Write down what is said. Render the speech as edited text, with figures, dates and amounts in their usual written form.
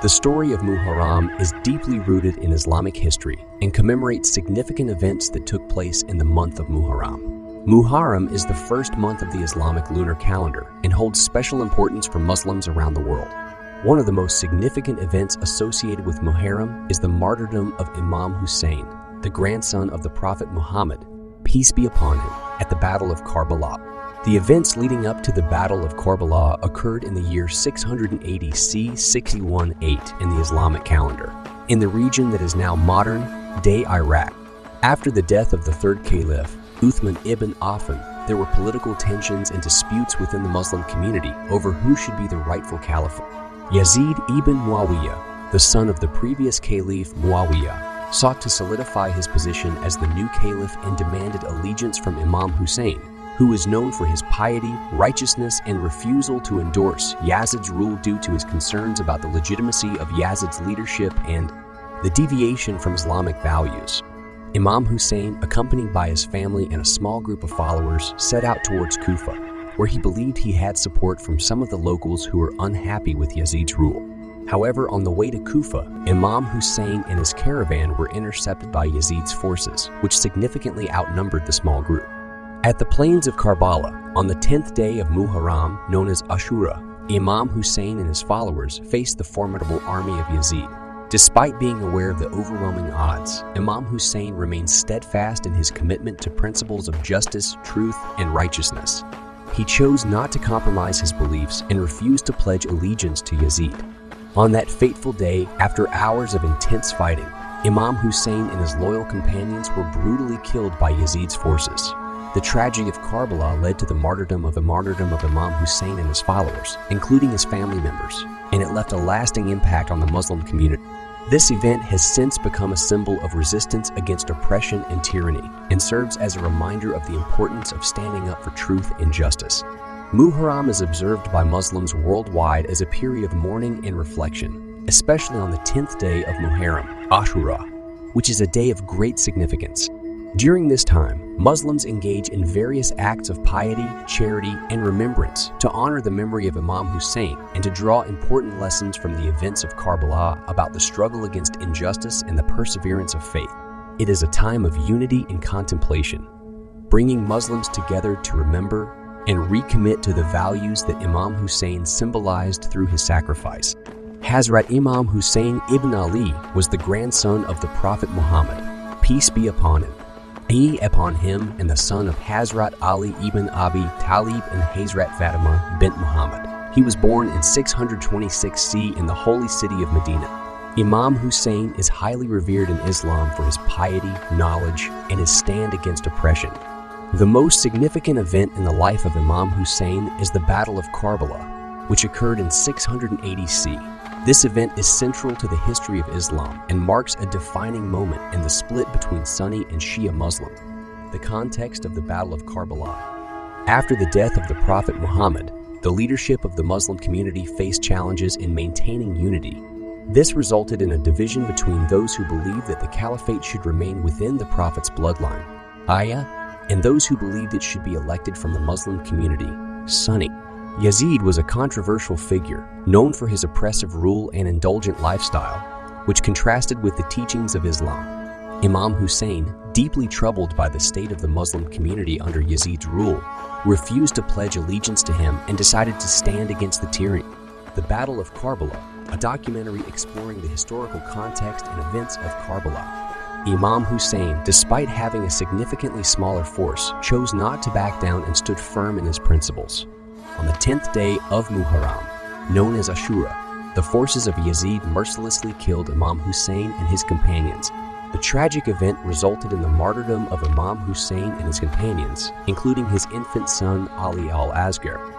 The story of Muharram is deeply rooted in Islamic history and commemorates significant events that took place in the month of Muharram. Muharram is the first month of the Islamic lunar calendar and holds special importance for Muslims around the world. One of the most significant events associated with Muharram is the martyrdom of Imam Hussein, the grandson of the Prophet Muhammad, peace be upon him, at the Battle of Karbala. The events leading up to the Battle of Karbala occurred in the year 680 C 61-8 in the Islamic calendar, in the region that is now modern-day Iraq. After the death of the third caliph, Uthman ibn Affan, there were political tensions and disputes within the Muslim community over who should be the rightful caliphate. Yazid ibn Muawiyah, the son of the previous caliph Muawiyah, sought to solidify his position as the new caliph and demanded allegiance from Imam Hussein, who is known for his piety, righteousness, and refusal to endorse Yazid's rule due to his concerns about the legitimacy of Yazid's leadership and the deviation from Islamic values. Imam Hussein, accompanied by his family and a small group of followers, set out towards Kufa, where he believed he had support from some of the locals who were unhappy with Yazid's rule. However, on the way to Kufa, Imam Hussein and his caravan were intercepted by Yazid's forces, which significantly outnumbered the small group. At the plains of Karbala, on the 10th day of Muharram, known as Ashura, Imam Hussein and his followers faced the formidable army of Yazid. Despite being aware of the overwhelming odds, Imam Hussein remained steadfast in his commitment to principles of justice, truth, and righteousness. He chose not to compromise his beliefs and refused to pledge allegiance to Yazid. On that fateful day, after hours of intense fighting, Imam Hussein and his loyal companions were brutally killed by Yazid's forces. The tragedy of Karbala led to the martyrdom of Imam Hussein and his followers, including his family members, and it left a lasting impact on the Muslim community. This event has since become a symbol of resistance against oppression and tyranny, and serves as a reminder of the importance of standing up for truth and justice. Muharram is observed by Muslims worldwide as a period of mourning and reflection, especially on the 10th day of Muharram, Ashura, which is a day of great significance. During this time, Muslims engage in various acts of piety, charity, and remembrance to honor the memory of Imam Hussein and to draw important lessons from the events of Karbala about the struggle against injustice and the perseverance of faith. It is a time of unity and contemplation, bringing Muslims together to remember and recommit to the values that Imam Hussein symbolized through his sacrifice. Hazrat Imam Hussein ibn Ali was the grandson of the Prophet Muhammad, peace be upon him. Upon him and the son of Hazrat Ali ibn Abi Talib and Hazrat Fatima bint Muhammad. He was born in 626 C in the holy city of Medina. Imam Hussein is highly revered in Islam for his piety, knowledge, and his stand against oppression. The most significant event in the life of Imam Hussein is the Battle of Karbala, which occurred in 680 C. This event is central to the history of Islam and marks a defining moment in the split between Sunni and Shia Muslims. The context of the Battle of Karbala. After the death of the Prophet Muhammad, the leadership of the Muslim community faced challenges in maintaining unity. This resulted in a division between those who believed that the caliphate should remain within the Prophet's bloodline, Ayah, and those who believed it should be elected from the Muslim community, Sunni. Yazid was a controversial figure, known for his oppressive rule and indulgent lifestyle, which contrasted with the teachings of Islam. Imam Hussein, deeply troubled by the state of the Muslim community under Yazid's rule, refused to pledge allegiance to him and decided to stand against the tyranny. The Battle of Karbala, a documentary exploring the historical context and events of Karbala. Imam Hussein, despite having a significantly smaller force, chose not to back down and stood firm in his principles. On the 10th day of Muharram, known as Ashura, the forces of Yazid mercilessly killed Imam Hussein and his companions. The tragic event resulted in the martyrdom of Imam Hussein and his companions, including his infant son Ali al-Asghar.